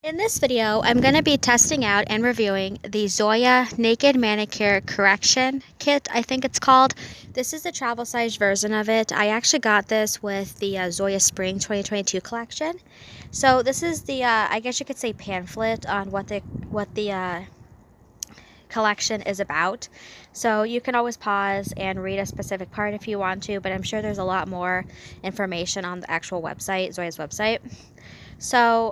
In this video, I'm going to be testing out and reviewing the Zoya Naked Manicure Correction Kit, I think it's called. This is the travel size version of it. I actually got this with the Zoya Spring 2022 collection. So this is the, I guess you could say, pamphlet on what the collection is about. So you can always pause and read a specific part if you want to, but I'm sure there's a lot more information on the actual website, Zoya's website. So,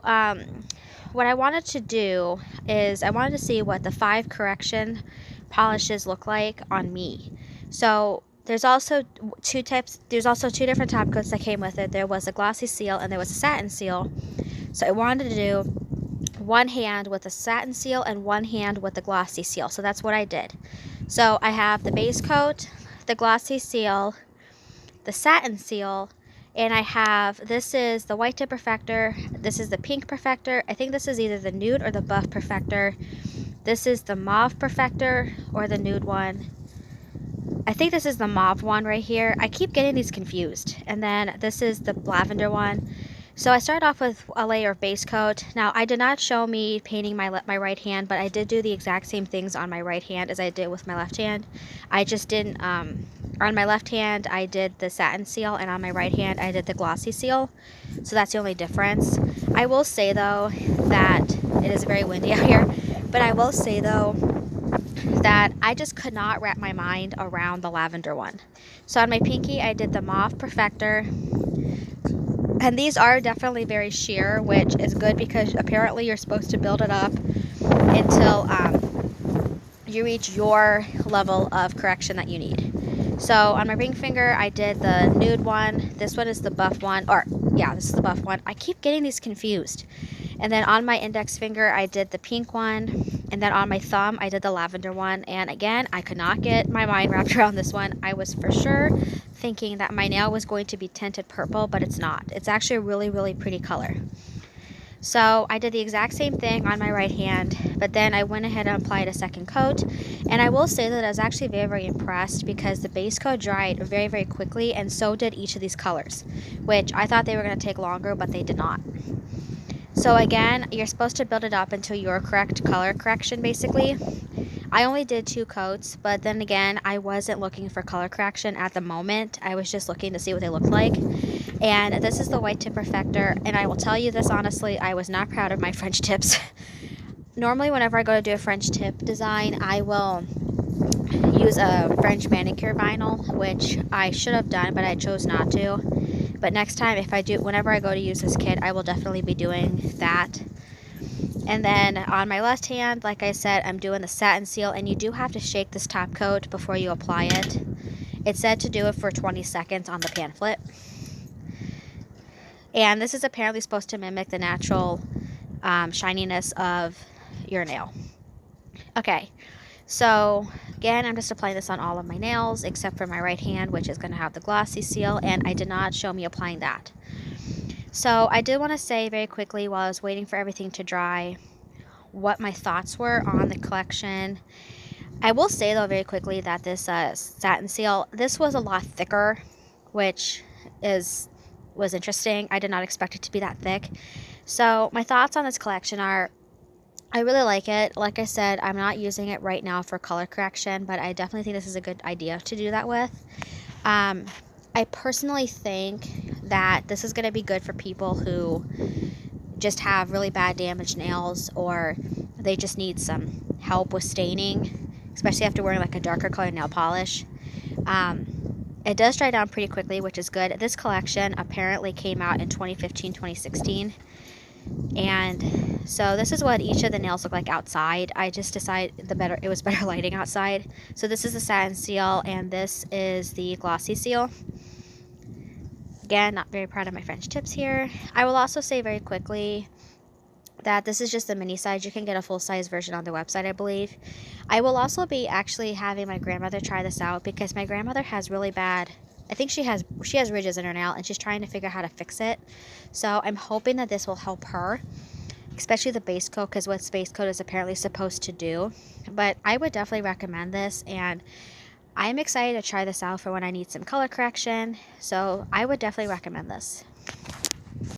what I wanted to do is I wanted to see what the 5 correction polishes look like on me. So there's also two different top coats that came with it. There was a glossy seal and there was a satin seal. So I wanted to do one hand with the satin seal and one hand with the glossy seal. So that's what I did. So I have the base coat, the glossy seal, the satin seal, and I have, this is the White Tip Perfector, this is the Pink Perfector, I think this is either the Nude or the Buff Perfector, this is the Mauve Perfector or the Nude one, I think this is the Mauve one right here, I keep getting these confused, and then this is the Lavender one. So I started off with a layer of base coat. Now I did not show me painting my right hand, but I did do the exact same things on my right hand as I did with my left hand. I just didn't, on my left hand I did the satin seal, and on my right hand I did the glossy seal. So that's the only difference. I will say though that it is very windy out here, but I will say though that I just could not wrap my mind around the lavender one. So on my pinky I did the Mauve Perfector. And these are definitely very sheer, which is good because apparently you're supposed to build it up until you reach your level of correction that you need. So on my ring finger, I did the nude one. This one is the buff one, or yeah, this is the buff one. I keep getting these confused. And then on my index finger, I did the pink one. And then on my thumb, I did the lavender one. And again, I could not get my mind wrapped around this one. I was for sure thinking that my nail was going to be tinted purple, but it's not. It's actually a really, really pretty color. So I did the exact same thing on my right hand, but then I went ahead and applied a second coat. And I will say that I was actually very, very impressed because the base coat dried very, very quickly, and so did each of these colors, which I thought they were going to take longer, but they did not. So again, you're supposed to build it up until your correct color correction, basically. I only did 2 coats, but then again, I wasn't looking for color correction at the moment. I was just looking to see what they looked like. And this is the White Tip Perfector, and I will tell you this honestly, I was not proud of my French tips. Normally, whenever I go to do a French tip design, I will use a French manicure vinyl, which I should have done, but I chose not to. But next time, whenever I go to use this kit, I will definitely be doing that. And then on my left hand, like I said, I'm doing the satin seal, and you do have to shake this top coat before you apply it. It said to do it for 20 seconds on the pamphlet. And this is apparently supposed to mimic the natural shininess of your nail. Okay, so again, I'm just applying this on all of my nails except for my right hand, which is going to have the glossy seal, and I did not show me applying that. So I did want to say very quickly while I was waiting for everything to dry what my thoughts were on the collection. I will say though very quickly that this satin seal, this was a lot thicker, which was interesting. I did not expect it to be that thick. So my thoughts on this collection are, I really like it. Like I said, I'm not using it right now for color correction, but I definitely think this is a good idea to do that with. I personally think that this is going to be good for people who just have really bad damaged nails, or they just need some help with staining, especially after wearing like a darker color nail polish. It does dry down pretty quickly, which is good. This collection apparently came out in 2015, 2016. And so this is what each of the nails look like outside. I just decided it was better lighting outside. So this is the satin seal, and this is the glossy seal. Again, not very proud of my French tips here. I will also say very quickly that this is just the mini size. You can get a full size version on the website, I believe. I will also be actually having my grandmother try this out because my grandmother has really bad, I think she has ridges in her nail, and she's trying to figure out how to fix it. So I'm hoping that this will help her, especially the base coat, because what base coat is apparently supposed to do. But I would definitely recommend this, and I'm excited to try this out for when I need some color correction. So I would definitely recommend this.